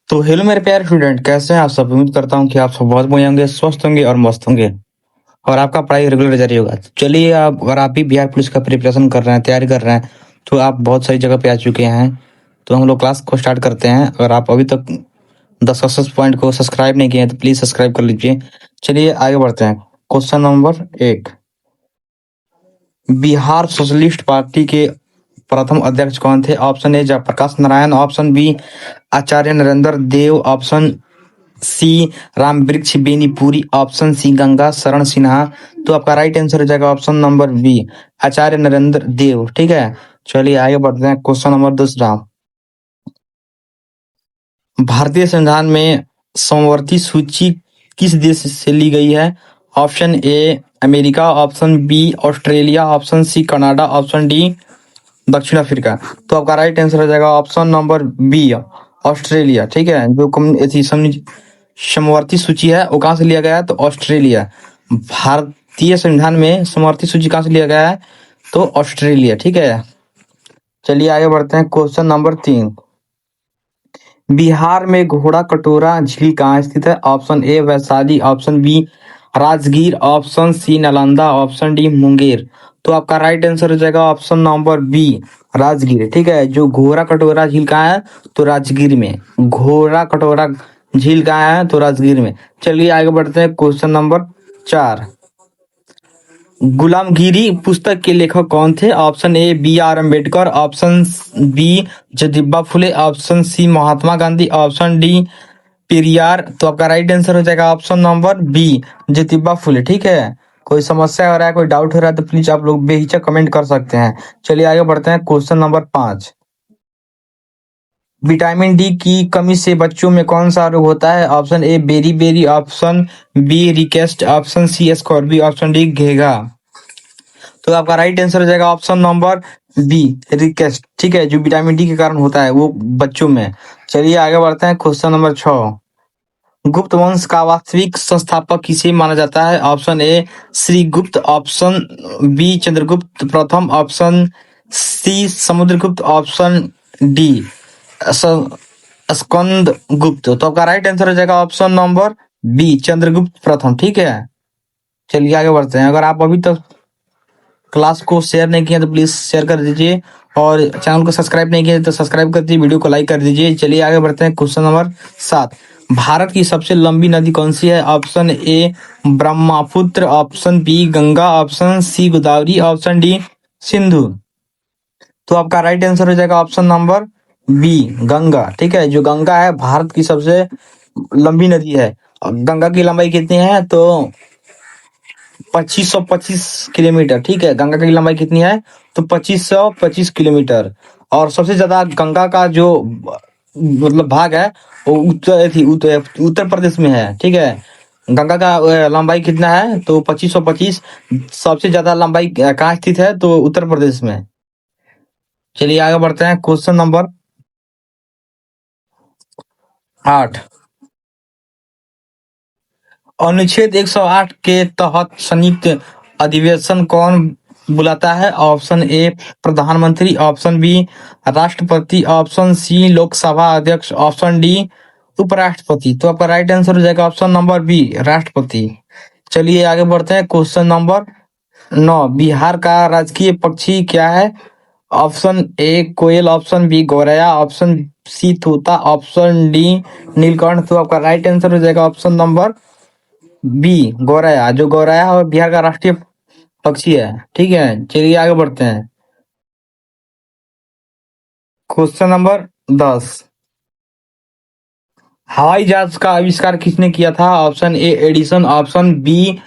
तो हेलो मेरे प्यारे स्टूडेंट, कैसे हैं आप सब। उम्मीद करता हूँ कि आप सब बहुत बढ़िया होंगे, स्वस्थ होंगे और मस्त होंगे और आपका पढ़ाई रेगुलर जारी होगा। तो चलिए, आप अगर आप भी बिहार पुलिस का प्रिपरेशन कर रहे हैं, तैयारी कर रहे हैं, तो आप बहुत सही जगह पे आ चुके हैं। तो हम लोग क्लास को स्टार्ट करते हैं। अगर आप अभी तक द सक्सेस पॉइंट को सब्सक्राइब नहीं किए हैं तो प्लीज सब्सक्राइब कर लीजिए। चलिए आगे बढ़ते हैं। Question number 1। Bihar Socialist Party के प्रथम अध्यक्ष कौन थे? Option A Jayaprakash Narayan, option B Acharya Narendra Dev, option C Rambriksh Benipuri, option C Ganga Sharan Sinha. तो आपका राइट आंसर हो जाएगा option number B, Acharya Narendra Dev. ठीक है, चलिए आगे बढ़ते हैं। Question number 2। भारतीय संविधान में समवर्ती सूची किस देश से ली गई है? Option A America, option B Australia, option C Canada, option D दक्षिण अफ्रीका। तो आपका राइट आंसर हो जाएगा ऑप्शन नंबर बी, ऑस्ट्रेलिया। ठीक है, जो समवर्ती सूची है वो कहाँ से लिया गया है? तो ऑस्ट्रेलिया। भारतीय संविधान में समवर्ती सूची कहाँ से लिया गया है? तो ऑस्ट्रेलिया। ठीक है, चलिए आगे बढ़ते हैं। Question number 3। बिहार में घोड़ा कटोरा झील कहाँ स्थित है? Option A Vaishali, option B Rajgir, option C Nalanda, option D Munger. तो आपका राइट आंसर हो जाएगा ऑप्शन नंबर बी, राजगीर। ठीक है, जो घोड़ा कटोरा झील कहाँ है? तो राजगीर में। घोड़ा कटोरा झील कहाँ है? तो राजगीर में। चलिए आगे बढ़ते हैं। Question number 4। गुलामगिरी पुस्तक के लेखक कौन थे? Option A B R Ambedkar, option B Jyotiba Phule, option C Mahatma Gandhi, option D Periyar. तो आपका राइट आंसर हो जाएगा option number B, Jyotiba Phule. ठीक है, कोई समस्या हो रहा है, कोई डाउट हो रहा है तो प्लीज आप लोग बेहिचक कमेंट कर सकते हैं। चलिए आगे बढ़ते हैं। Question number 5। विटामिन डी की कमी से बच्चों में कौन सा रोग होता है? Option A beriberi, option B rickets, option C scurvy, option D घेगा। तो आपका राइट आंसर हो जाएगा ऑप्शन नंबर बी, रिकेस्ट। ठीक है, जो विटामिन डी के कारण होता है वो बच्चों में। चलिए आगे बढ़ते हैं। Question number 6। गुप्त वंश का वास्तविक संस्थापक किसे माना जाता है? ऑप्शन ए श्री गुप्त, ऑप्शन बी चंद्रगुप्त प्रथम, option C Samudragupta, option D Skandagupta. तो आपका राइट आंसर हो जाएगा ऑप्शन नंबर बी, चंद्रगुप्त प्रथम। ठीक है, चलिए आगे बढ़ते हैं। अगर आप अभी तक क्लास को शेयर नहीं किया तो प्लीज शेयर कर दीजिए और चैनल को सब्सक्राइब नहीं किया तो सब्सक्राइब कर दीजिए, वीडियो को लाइक कर दीजिए। चलिए आगे बढ़ते हैं। Question number 7। भारत की सबसे लंबी नदी कौन सी है? Option A Brahmaputra, option B Ganga, option C Godavari, option D Sindhu. तो आपका राइट आंसर हो जाएगा ऑप्शन नंबर बी, गंगा। ठीक है, जो गंगा है भारत की सबसे लंबी नदी है। गंगा की लंबाई कितनी है? तो 2525 किलोमीटर। ठीक है, गंगा की लंबाई कितनी है? तो 2525 किलोमीटर। और सबसे ज्यादा गंगा का जो मतलब भाग है वो उत्तर प्रदेश में है। ठीक है, गंगा का लंबाई कितना है? तो 2525। सबसे ज्यादा लंबाई कहाँ स्थित है? तो उत्तर प्रदेश में। चलिए आगे बढ़ते हैं। Question number 8। अनुच्छेद 108 के तहत संयुक्त अधिवेशन कौन बुलाता है? ऑप्शन ए प्रधानमंत्री, ऑप्शन बी राष्ट्रपति, ऑप्शन सी लोकसभा अध्यक्ष, ऑप्शन डी उपराष्ट्रपति। तो आपका राइट आंसर हो जाएगा ऑप्शन नंबर बी, राष्ट्रपति। चलिए आगे बढ़ते हैं। Question number 9। बिहार का राजकीय पक्षी क्या है? ऑप्शन ए कोयल, ऑप्शन बी गौरैया, ऑप्शन सी तोता, ऑप्शन डी नीलकंठ। तो आपका राइट आंसर हो जाएगा ऑप्शन नंबर बी, गौरैया। जो गौरैया और बिहार का राष्ट्रीय पक्षी है। ठीक है, चलिए आगे बढ़ते हैं। Question number 10। हवाई जहाज का आविष्कार किसने किया था? Option A Edison, option B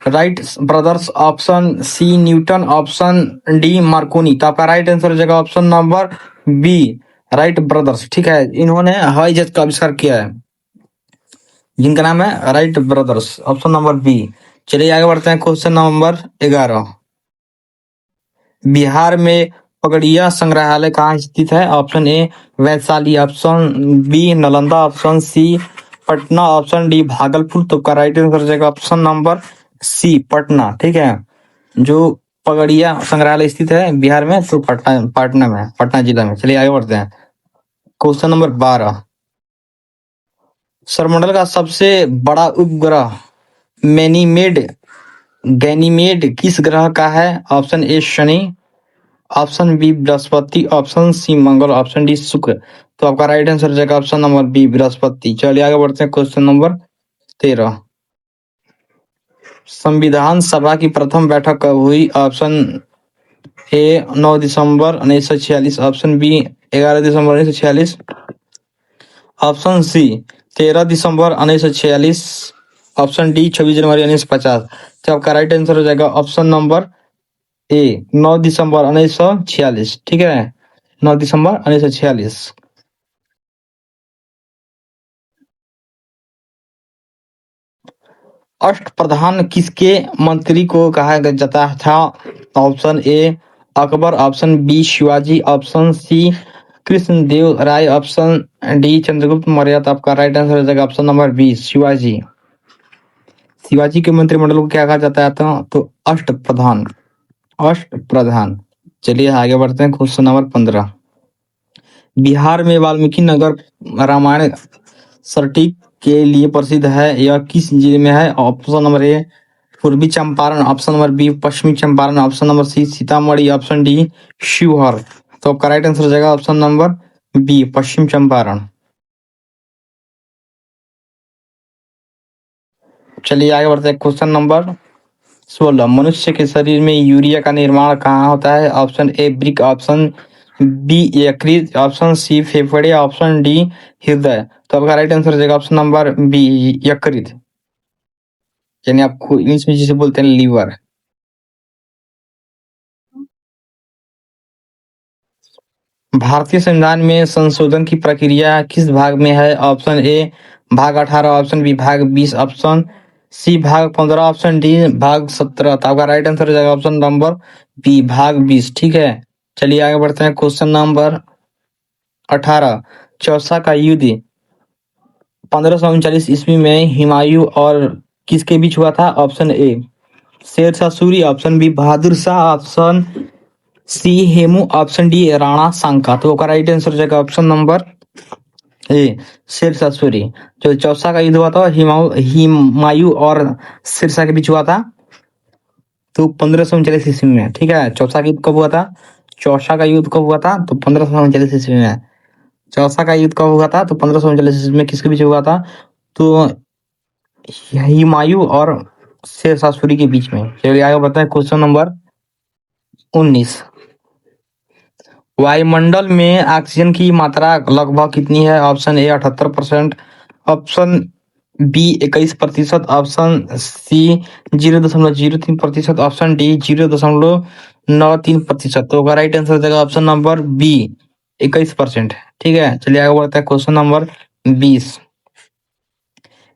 Wright brothers, option C Newton, option D Marconi. तो आपका राइट आंसर हो जाएगा option number B, Wright brothers. ठीक है, इन्होंने हवाई जहाज का आविष्कार किया है जिनका नाम है Wright brothers, option number B. चलिए आगे बढ़ते हैं। Question number 11। बिहार में पगड़िया संग्रहालय कहाँ स्थित है? Option A Vaishali, option B Nalanda, option C Patna, option D Bhagalpur. तो का राइट आंसर हो जाएगा ऑप्शन नंबर सी, पटना। ठीक है, जो पगड़िया संग्रहालय स्थित है बिहार में तो पटना पटना में, पटना जिला में। चलिए आगे बढ़ते हैं। Question number 12। सौरमंडल का सबसे बड़ा उपग्रह गैनीमेड किस ग्रह का है? Option A Shani, option B Brihaspati, option C Mangal, option D Shukra. तो आपका राइट आंसर हो जाएगा ऑप्शन नंबर बी बृहस्पति। चलिए आगे बढ़ते हैं क्वेश्चन नंबर 13। संविधान सभा की प्रथम बैठक कब हुई? ऑप्शन ए 9 दिसंबर 1946, ऑप्शन बी 11 दिसंबर 1946, ऑप्शन सी 13 दिसंबर 1946, ऑप्शन डी 26 जनवरी 1950। तो आपका राइट आंसर हो जाएगा ऑप्शन नंबर ए 9 दिसंबर 1946। ठीक है, 9 दिसंबर 1946। अष्टप्रधान किसके मंत्री को कहा जाता था? Option A Akbar, option B Shivaji, option C Krishnadeva Raya, option D Chandragupta Maurya. तो आपका राइट आंसर हो जाएगा option number B Shivaji. Shivaji के मंत्रिमंडल को क्या कहा जाता है? तो अष्टप्रधान, अष्टप्रधान। चलिए आगे बढ़ते हैं क्वेश्चन नंबर 15। बिहार में वाल्मीकि नगर रामायण सटीक के लिए प्रसिद्ध है, यह किस जिले में है? ऑप्शन नंबर ए पूर्वी चंपारण, ऑप्शन नंबर बी पश्चिमी Champaran, option number C Sitamarhi, option D Sheohar. तो आपका राइट आंसर हो जाएगा option number B Paschim Champaran. चलिए आगे बढ़ते हैं क्वेश्चन नंबर 16। मनुष्य के शरीर में यूरिया का निर्माण कहाँ होता है? ऑप्शन ए ब्रिक, ऑप्शन बी यकृत, ऑप्शन सी फेफड़े, ऑप्शन डी हृदय। तो आपका राइट आंसर हो जाएगा ऑप्शन नंबर बी यकृत, यानी आपको इंग्लिश में जिसे बोलते हैं लीवर। भारतीय संविधान में संशोधन की प्रक्रिया किस भाग में है? ऑप्शन ए भाग 18, ऑप्शन बी भाग 20, ऑप्शन सी भाग 15, ऑप्शन डी भाग 17। तो आपका राइट आंसर हो जाएगा ऑप्शन नंबर बी भाग 20। ठीक है, चलिए आगे बढ़ते हैं क्वेश्चन नंबर 18। चौसा का युद्ध 1539 ईस्वी में हुमायूं और किसके बीच हुआ था? Option A Sher Shah Suri, option B Bahadur Shah, option C Hemu, option D Rana Sanga. तो का राइट आंसर हो जाएगा option number A Sher Shah Suri. जो चौसा का युद्ध हुआ था हुमायूं और शेरशाह के बीच हुआ था, तो 1539 ईस्वी में। ठीक है, चौसा का युद्ध कब हुआ था? चौसा का युद्ध कब हुआ था? तो 1539 ईस्वी में। चौसा का युद्ध कब हुआ था? तो 1539 ईस्वी में। किसके बीच हुआ था? तो हुमायूं और शेरशाह सूरी के बीच में। चलिए आगे बताएं क्वेश्चन नंबर 19। वायुमंडल में ऑक्सीजन की मात्रा लगभग कितनी है? Option A 78%, option B 21%, option C 0.03%, option D 0.93%। तो राइट आंसर हो जाएगा ऑप्शन नंबर बी 21%। ठीक है, चलिए आगे बढ़ते हैं क्वेश्चन नंबर 20।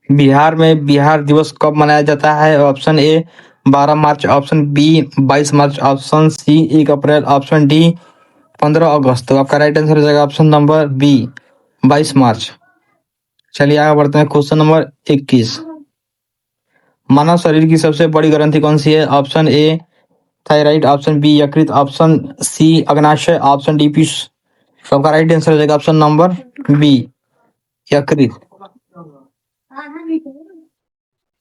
बिहार में बिहार दिवस कब मनाया जाता है? Option A 12 March, option B 22 March, option C 1 April, option D 15 अगस्त। तो आपका राइट आंसर हो जाएगा ऑप्शन नंबर बी 22 मार्च। चलिए आगे बढ़ते हैं क्वेश्चन नंबर 21। मानव शरीर की सबसे बड़ी ग्रंथि कौन सी है? Option A thyroid, option B यकृत, ऑप्शन सी अग्नाशय, ऑप्शन डी पीयूष। तो आपका राइट आंसर हो जाएगा ऑप्शन नंबर बी यकृत।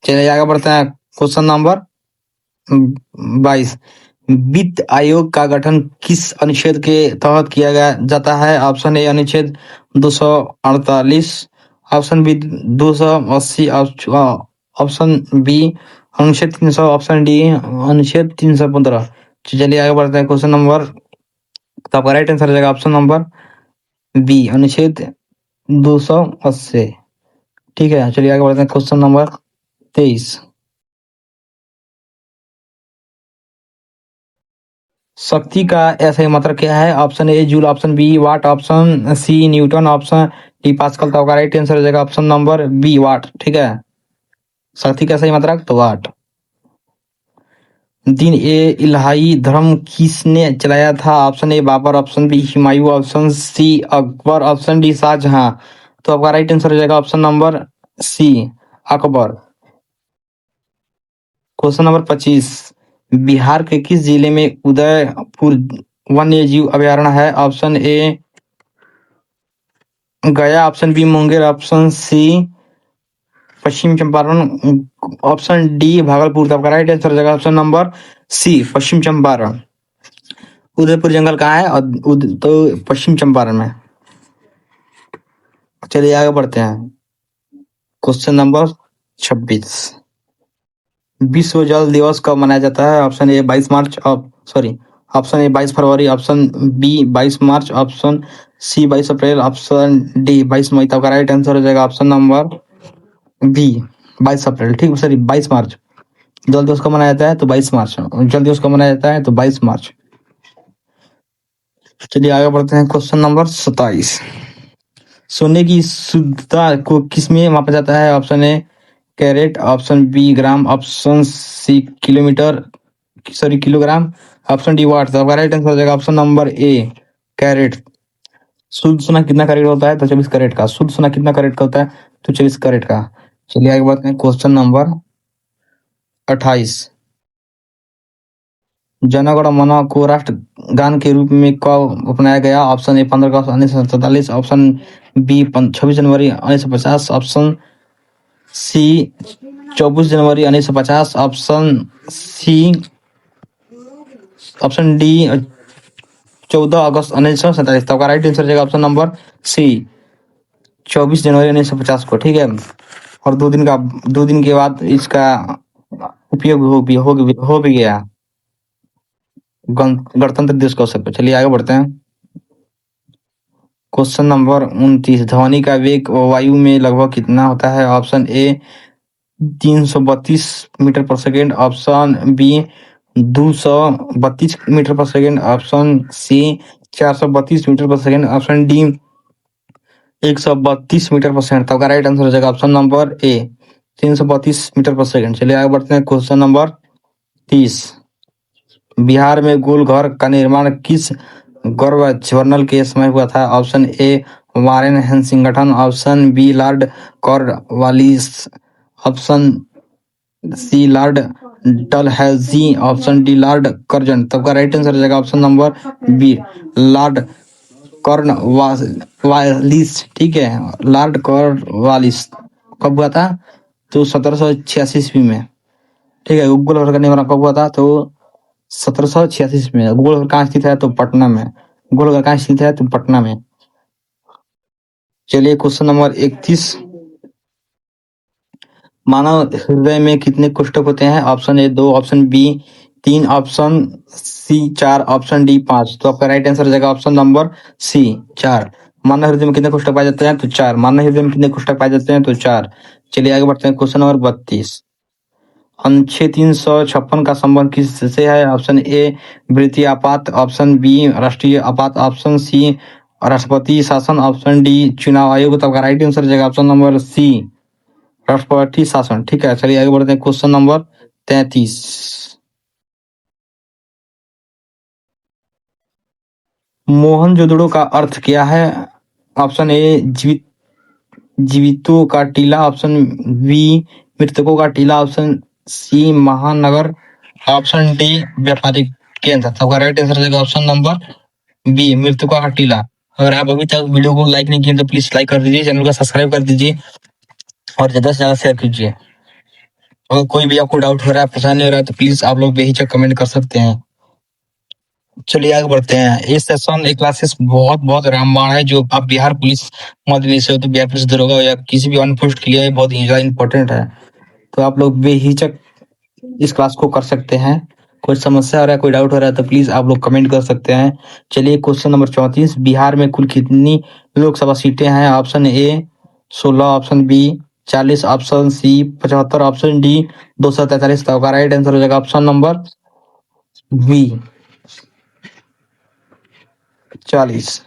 चलिए आगे बढ़ते हैं क्वेश्चन नंबर 22। वित्त आयोग का गठन किस अनुच्छेद के तहत किया जाता है? ऑप्शन ए अनुच्छेद 248, ऑप्शन बी 280, ऑप्शन बी अनुच्छेद 300, ऑप्शन डी अनुच्छेद 315। चलिए आगे बढ़ते हैं क्वेश्चन नंबर, तो आपका राइट आंसर हो जाएगा ऑप्शन नंबर बी अनुच्छेद 280। ठीक है, चलिए आगे बढ़ते हैं क्वेश्चन नंबर 23। शक्ति का ऐसा मात्रा क्या है? Option A joule, option B watt, option C Newton, option D pascal. तो आपका राइट आंसर हो जाएगा ऑप्शन नंबर बी वाट। ठीक है, शक्ति का सही मात्रा तो वाट। दिन ए इलाही धर्म किसने चलाया था? Option A Babur, option B Humayun, option C Akbar, option D Shahjahan. तो आपका राइट आंसर हो जाएगा option number C Akbar. Question number 25। Bihar के किस जिले में उदयपुर वन्य जीव अभयारण्य है? Option A Gaya, option B Munger, option C Paschim Champaran. Option D Bhagalpur, तो आपका राइट आंसर हो जाएगा option number C Paschim Champaran. Udaipur जंगल कहाँ है? तो पश्चिम चंपारण में। चलिए आगे बढ़ते हैं। Question number 26। विश्व जल दिवस कब मनाया जाता है? Option A 22 March, sorry, option A 22 फरवरी, option B 22 March, option C 22 April, option D 22 मई। तो आपका राइट आंसर हो जाएगा ऑप्शन नंबर बी 22 अप्रैल। ठीक है सॉरी, 22 मार्च। जल दिवस कब मनाया जाता है? तो 22 मार्च। जल दिवस कब मनाया जाता है? तो 22 मार्च। चलिए आगे बढ़ते हैं। Question number 27। सोने की शुद्धता को किस में मापा जाता है? Option A carat, option B gram, option C kilometre, sorry kilogram, option D watt. तो आपका राइट आंसर हो जाएगा ऑप्शन नंबर ए कैरेट। शुद्ध सोना कितना कैरेट होता है? तो 24 कैरेट का। शुद्ध सोना कितना कैरेट का होता है? तो 24 कैरेट का। चलिए आगे बढ़ते हैं। Question number 28। जनगण मन को राष्ट्रगान के रूप में कब अपनाया गया? ऑप्शन ए 15 अगस्त 1947, ऑप्शन बी 26 जनवरी 1950, ऑप्शन सी 24 जनवरी 1950, ऑप्शन डी 14 अगस्त 1947। तो आपका राइट आंसर रहेगा ऑप्शन नंबर सी 24 जनवरी 1950 को। ठीक है, और 2 दिन के बाद इसका उपयोग हो भी गया गणतंत्र दिवस के अवसर पर। चलिए आगे बढ़ते हैं। Question number 29। ध्वनि का वेग वायु में लगभग कितना होता है? ऑप्शन ए 332 मीटर पर सेकेंड, ऑप्शन बी 232 मीटर पर सेकेंड, ऑप्शन सी 432 मीटर पर सेकेंड, ऑप्शन डी 132 मीटर पर सेकेंड। तो आपका राइट आंसर हो जाएगा ऑप्शन नंबर ए 332 मीटर पर सेकेंड। चलिए आगे बढ़ते हैं। Question number 30। बिहार में गोल घर का निर्माण किस गवर्नर के समय हुआ था? Option A Warren Hastington, option B Lord Cornwallis, option C Lord Dalhousie, option D Lord Curzon. तब का राइट आंसर हो जाएगा option number B Lord Cornwallis. ठीक है, लॉर्ड कॉर्नवालिस कब हुआ था? तो 1786 ईस्वी में। ठीक है, गोल घर का निर्माण कब हुआ था? तो 1786 में। गोल घर कहाँ स्थित है? तो पटना में। गोल घर कहाँ स्थित है? तो पटना में। चलिए क्वेश्चन नंबर 31। मानव हृदय में कितने कोष्ठक होते हैं? Option A 2, option B 3, option C 4, option D 5। तो आपका राइट आंसर हो जाएगा ऑप्शन नंबर सी 4। मानव हृदय में कितने कोष्ठक पाए जाते हैं? तो 4। मानव हृदय में कितने कोष्ठक पाए जाते हैं? तो 4। चलिए आगे बढ़ते हैं। Question number 32। अनुच्छेद 356 का संबंध किससे है? ऑप्शन ए वृत्तीय आपात, ऑप्शन बी राष्ट्रीय आपात, ऑप्शन सी राष्ट्रपति शासन, ऑप्शन डी चुनाव आयोग। तो आपका राइट आंसर हो जाएगा ऑप्शन नंबर सी राष्ट्रपति शासन। ठीक है, चलिए आगे बढ़ते हैं। Question number 33। मोहनजोदड़ो का अर्थ क्या है? ऑप्शन ए जीवितों का टीला, ऑप्शन बी मृतकों का टीला, ऑप्शन सी महानगर, ऑप्शन डी व्यापारिक केंद्र। तो आपका राइट आंसर रहेगा ऑप्शन नंबर बी मृतकों का टीला। अगर आप अभी तक वीडियो को लाइक नहीं किए तो प्लीज लाइक कर दीजिए, चैनल को सब्सक्राइब कर दीजिए और ज्यादा से ज्यादा शेयर कीजिए। अगर कोई भी आपको डाउट हो रहा है, परेशानी हो रहा है, तो प्लीज आप लोग बेहिचक कमेंट कर सकते हैं। चलिए आगे बढ़ते हैं। ये सेशन एक क्लासेस बहुत बहुत रामबाण है। जो आप बिहार पुलिस मध्य से हो तो बिहार पुलिस दरोगा या किसी भी अन्य पोस्ट के लिए बहुत ही ज्यादा इंपॉर्टेंट है। तो आप लोग बेहिचक इस क्लास को कर सकते हैं। कोई समस्या हो रहा है, कोई डाउट हो रहा है, तो प्लीज आप लोग कमेंट कर सकते हैं। चलिए क्वेश्चन नंबर 34। बिहार में कुल कितनी लोकसभा सीटें हैं? Option A 16, option B 40, option C 75, option D 243। का राइट आंसर हो जाएगा option number B 40।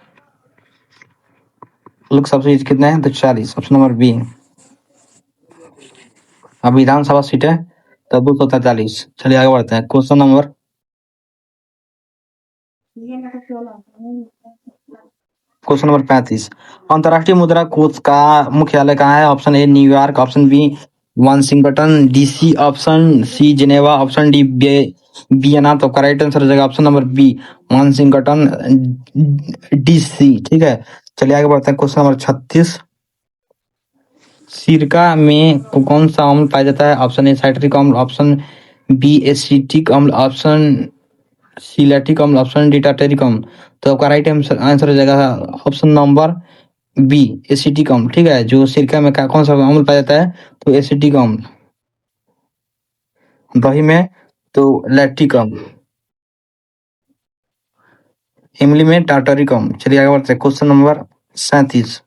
Lok Sabha seat कितने हैं? तो 40, ऑप्शन नंबर बी। अब विधानसभा सीट है तो 243। चलिए आगे बढ़ते हैं। Question number question number 35। अंतर्राष्ट्रीय मुद्रा कोष का मुख्यालय कहाँ है? ऑप्शन ए New York, option B Washington DC, option C Geneva, option D Vienna. तो करेक्ट आंसर हो जाएगा option number B Washington DC. ठीक है, चलिए आगे बढ़ते हैं। Question number 36। सिरका में कौन सा अम्ल पाया जाता है? ऑप्शन ए साइट्रिक अम्ल, ऑप्शन बी एसिटिक अम्ल, ऑप्शन सी लैक्टिक अम्ल, ऑप्शन डी टार्टरिक अम्ल। तो आपका राइट आंसर हो जाएगा ऑप्शन नंबर बी एसिटिक अम्ल। ठीक है, जो सिरका में कौन सा अम्ल पाया जाता है? तो एसिटिक अम्ल। दही में तो लैक्टिक अम्ल, इमली में टार्टरिक अम्ल। चलिए आगे बढ़ते हैं। Question number 37।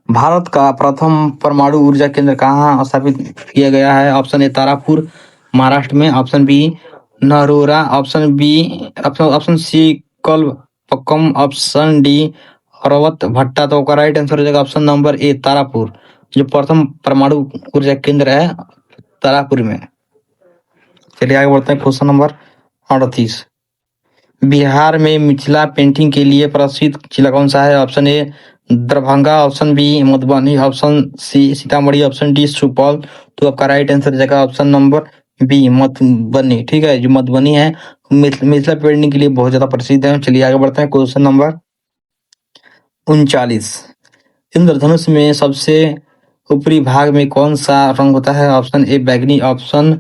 भारत का प्रथम परमाणु ऊर्जा केंद्र कहाँ स्थापित किया गया है? ऑप्शन ए तारापुर महाराष्ट्र में, option B Narora, option C Kalpakkam, option D Rawatbhata. तो का राइट आंसर हो जाएगा ऑप्शन नंबर ए तारापुर। जो प्रथम परमाणु ऊर्जा केंद्र है तारापुर में। चलिए आगे बढ़ते हैं। Question number 38। बिहार में मिथिला पेंटिंग के लिए प्रसिद्ध जिला कौन सा है? Option A Darbhanga, option B Madhubani, option C Sitamarhi, option D Supaul. तो आपका राइट आंसर हो जाएगा ऑप्शन नंबर बी मधुबनी। ठीक है, जो मधुबनी है मिथिला पेंटिंग के लिए बहुत ज्यादा प्रसिद्ध है। चलिए आगे बढ़ते हैं। Question number 39। इंद्रधनुष में सबसे ऊपरी भाग में कौन सा रंग होता है? ऑप्शन ए बैगनी, ऑप्शन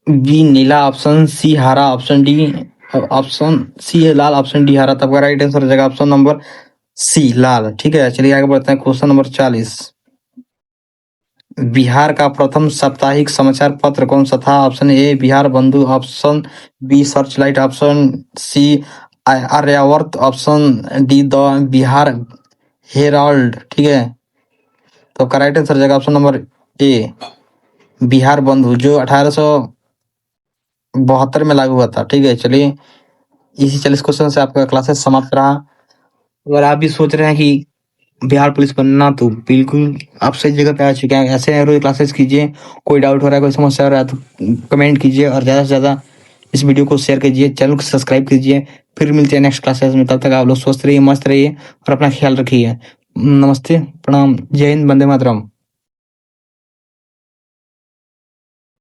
बी नीला, ऑप्शन सी हरा, ऑप्शन सी है लाल, ऑप्शन डी हरा। तब का राइट आंसर हो जाएगा ऑप्शन नंबर सी लाल। ठीक है, चलिए आगे बढ़ते हैं। Question number 40। बिहार का प्रथम साप्ताहिक समाचार पत्र कौन सा था? Option A Bihar Bandhu, option B Searchlight, option C Aryavarta, option D the Bihar Herald. ठीक है, तो आपका राइट आंसर हो जाएगा ऑप्शन नंबर ए बिहार बंधु, जो 1872 में लागू हुआ था। ठीक है, चलिए इसी 40 क्वेश्चन से आपका क्लासेस समाप्त रहा। अगर आप भी सोच रहे हैं कि बिहार पुलिस बनना, तो बिल्कुल आप सही जगह पे आ चुके हैं। ऐसे रोज क्लासेस कीजिए। कोई डाउट हो रहा है, कोई समस्या हो रहा है तो कमेंट कीजिए और ज़्यादा से ज़्यादा इस वीडियो को शेयर कीजिए, चैनल को सब्सक्राइब कीजिए। फिर मिलते हैं नेक्स्ट क्लासेस में। तब तक आप लोग स्वस्थ रहिए, मस्त रहिए और अपना ख्याल रखिए। नमस्ते, प्रणाम, जय हिंद, वंदे मातरम।